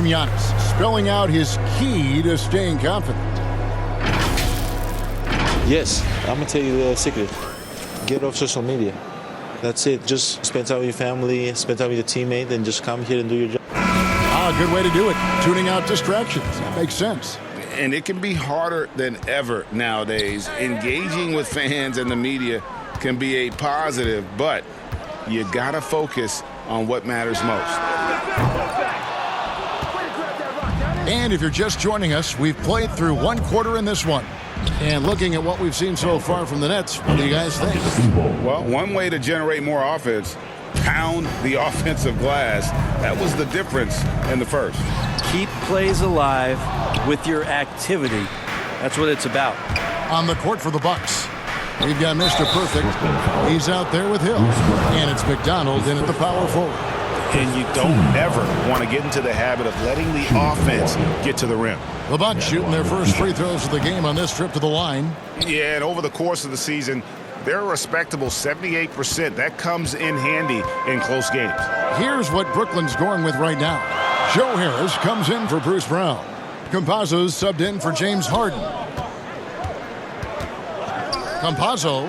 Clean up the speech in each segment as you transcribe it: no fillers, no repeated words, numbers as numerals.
Giannis, spelling out his key to staying confident. Yes, I'm going to tell you the secret. Get off social media. That's it. Just spend time with your family, spend time with your teammate, and just come here and do your job. Good way to do it. Tuning out distractions. That makes sense. And it can be harder than ever nowadays. Engaging with fans and the media can be a positive, but you got to focus on what matters most. And if you're just joining us, we've played through one quarter in this one. And looking at what we've seen so far from the Nets, what do you guys think? Well, one way to generate more offense, pound the offensive glass. That was the difference in the first. Keep plays alive with your activity. That's what it's about. On the court for the Bucks, we've got Mr. Perfect. He's out there with Hill. And it's McDonald in at the power forward. And you don't ever want to get into the habit of letting the offense get to the rim. The Bucks shooting their first free throws of the game on this trip to the line. Yeah, and over the course of the season, they're a respectable 78%. That comes in handy in close games. Here's what Brooklyn's going with right now. Joe Harris comes in for Bruce Brown. Campazzo's subbed in for James Harden. Campazzo.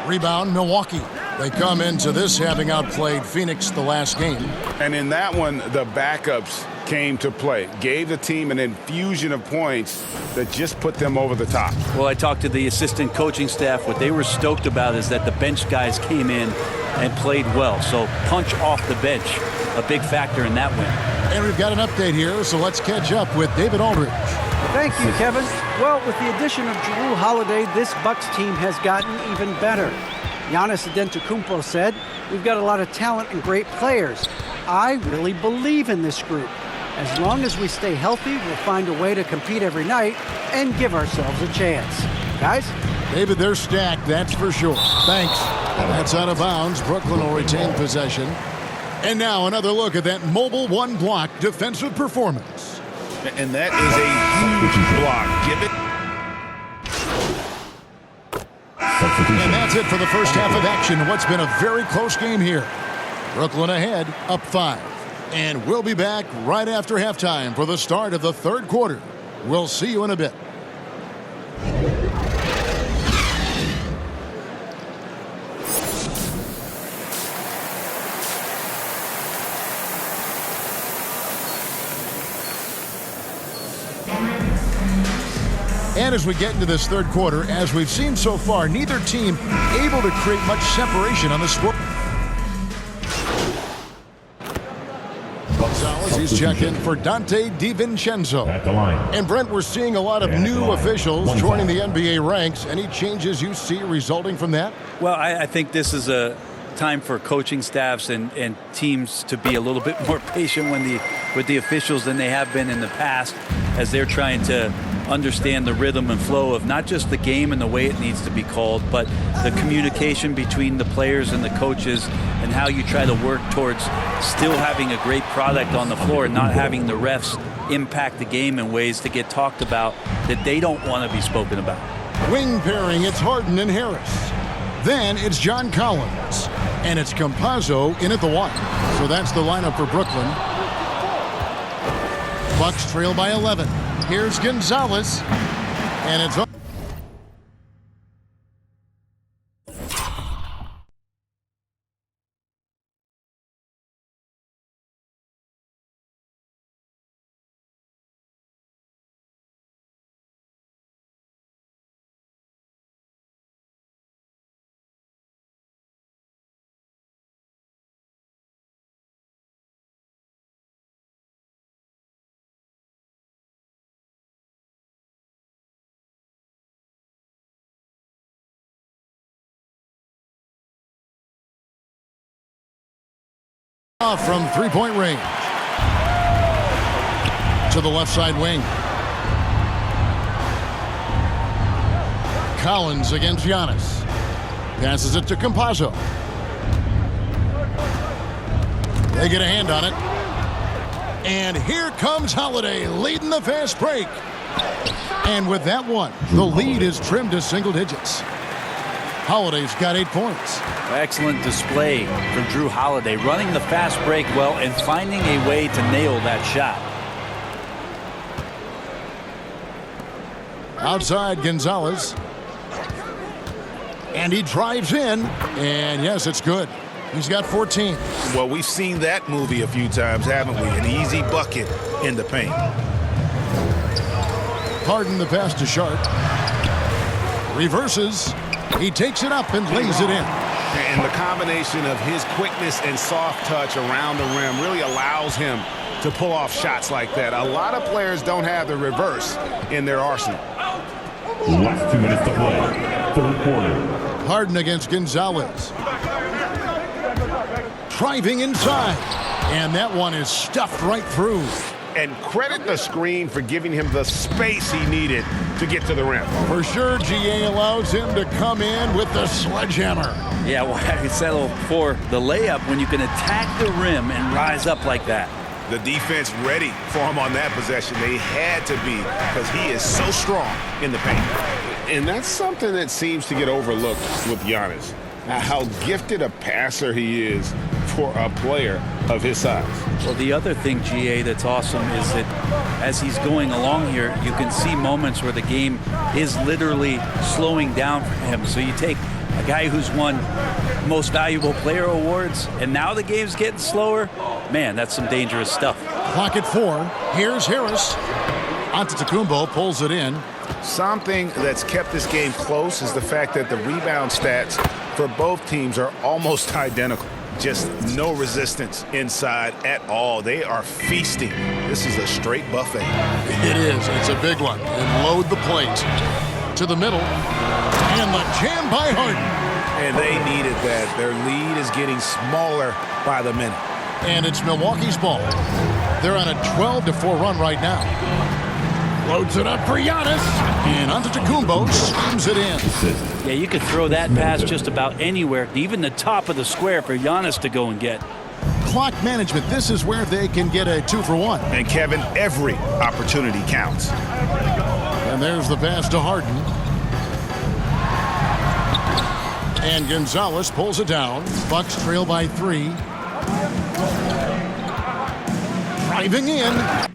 Rebound, Milwaukee. They come into this having outplayed Phoenix the last game. And in that one, the backups came to play. Gave the team an infusion of points that just put them over the top. Well, I talked to the assistant coaching staff. What they were stoked about is that the bench guys came in and played well. So punch off the bench, a big factor in that win. And we've got an update here, so let's catch up with David Aldridge. Thank you, Kevin. Well, with the addition of Jrue Holiday, this Bucks team has gotten even better. Giannis Antetokounmpo said, "We've got a lot of talent and great players. I really believe in this group. As long as we stay healthy, we'll find a way to compete every night and give ourselves a chance." Guys? David, they're stacked, that's for sure. Thanks. That's out of bounds. Brooklyn will retain possession. And now another look at that mobile one-block defensive performance. And that is a huge block. Give it. And that's it for the first half of action. What's been a very close game here. Brooklyn ahead, up 5. And we'll be back right after halftime for the start of the third quarter. We'll see you in a bit. And as we get into this third quarter, as we've seen so far, neither team able to create much separation on the score. Gonzalez, he's checked in for Dante DiVincenzo. At the line. And Brent, we're seeing a lot of new officials joining the NBA ranks. Any changes you see resulting from that? Well, I think this is a time for coaching staffs and teams to be a little bit more patient with the officials than they have been in the past, as they're trying to understand the rhythm and flow of not just the game and the way it needs to be called, but the communication between the players and the coaches, and how you try to work towards still having a great product on the floor and not having the refs impact the game in ways to get talked about that they don't want to be spoken about. Wing pairing, it's Harden and Harris. Then it's John Collins. And it's Campazzo in at the 1. So that's the lineup for Brooklyn. Bucks trail by 11. Here's Gonzalez. And it's up. Off from three-point range. To the left side wing. Collins against Giannis. Passes it to Campazzo. They get a hand on it. And here comes Holiday leading the fast break. And with that one, the lead is trimmed to single digits. Holiday's got 8 points. Excellent display from Jrue Holiday, running the fast break well and finding a way to nail that shot. Outside Gonzalez. And he drives in. And yes, it's good. He's got 14. Well, we've seen that movie a few times, haven't we? An easy bucket in the paint. Harden the pass to Sharp. Reverses. He takes it up and lays it in. And the combination of his quickness and soft touch around the rim really allows him to pull off shots like that. A lot of players don't have the reverse in their arsenal. Last 2 minutes to play. Third quarter. Harden against Gonzalez. Driving inside. And that one is stuffed right through. And credit the screen for giving him the space he needed to get to the rim. For sure, GA allows him to come in with the sledgehammer. Yeah, why you settle for the layup when you can attack the rim and rise up like that? The defense ready for him on that possession. They had to be, because he is so strong in the paint. And that's something that seems to get overlooked with Giannis. How gifted a passer he is for a player of his size. Well, the other thing, GA, that's awesome is that as he's going along here, you can see moments where the game is literally slowing down for him. So you take a guy who's won most valuable player awards, and now the game's getting slower. Man, that's some dangerous stuff. Clock at 4. Here's Harris. Antetokounmpo pulls it in. Something that's kept this game close is the fact that the rebound stats for both teams are almost identical. Just no resistance inside at all. They are feasting. This is a straight buffet. It is. It's a big one. And load the plate. To the middle. And the jam by Harden. And they needed that. Their lead is getting smaller by the minute. And it's Milwaukee's ball. They're on a 12-4 run right now. Loads it up for Giannis. And Antetokounmpo slams it in. Yeah, you could throw that pass just about anywhere, even the top of the square for Giannis to go and get. Clock management. This is where they can get a 2-for-1. And Kevin, every opportunity counts. And there's the pass to Harden. And Gonzalez pulls it down. Bucks trail by 3. Driving in.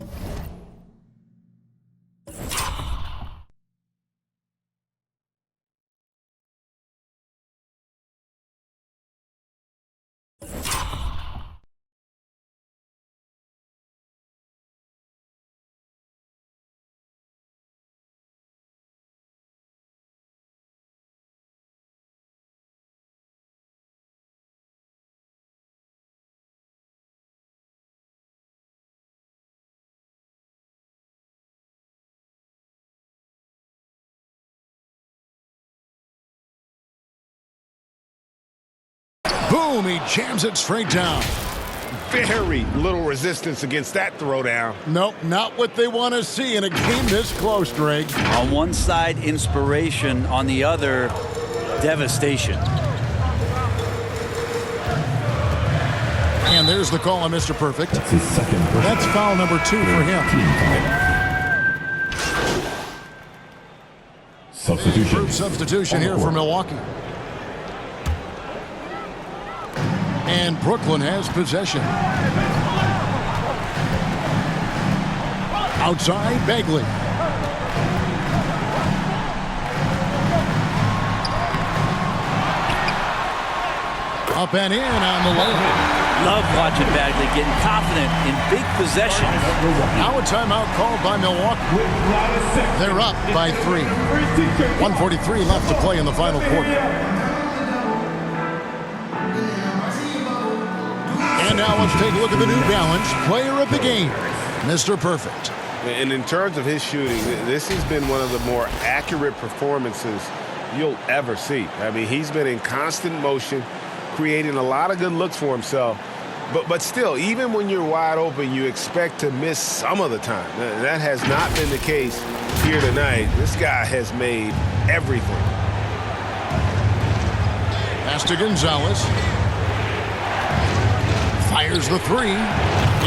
Boom, he jams it straight down. Very little resistance against that throwdown. Nope, not what they want to see in a game this close, Greg. On one side, inspiration. On the other, devastation. And there's the call on Mr. Perfect. That's his second. That's foul number 2 for him. Substitution. Group substitution here for Milwaukee. And Brooklyn has possession. Outside, Bagley. Up and in on the low. Love watching Bagley getting confident in big possessions. Now a timeout called by Milwaukee. They're up by 3. 1:43 left to play in the final quarter. And now let's take a look at the New Balance player of the game, Mr. Perfect. And in terms of his shooting, this has been one of the more accurate performances you'll ever see. I mean, he's been in constant motion, creating a lot of good looks for himself. But still, even when you're wide open, you expect to miss some of the time. That has not been the case here tonight. This guy has made everything. Pass to Gonzalez. Fires the 3.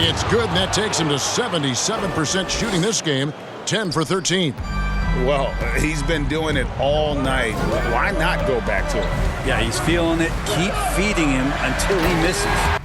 It's good, and that takes him to 77% shooting this game, 10 for 13. Well, he's been doing it all night. Why not go back to it? Yeah, he's feeling it. Keep feeding him until he misses.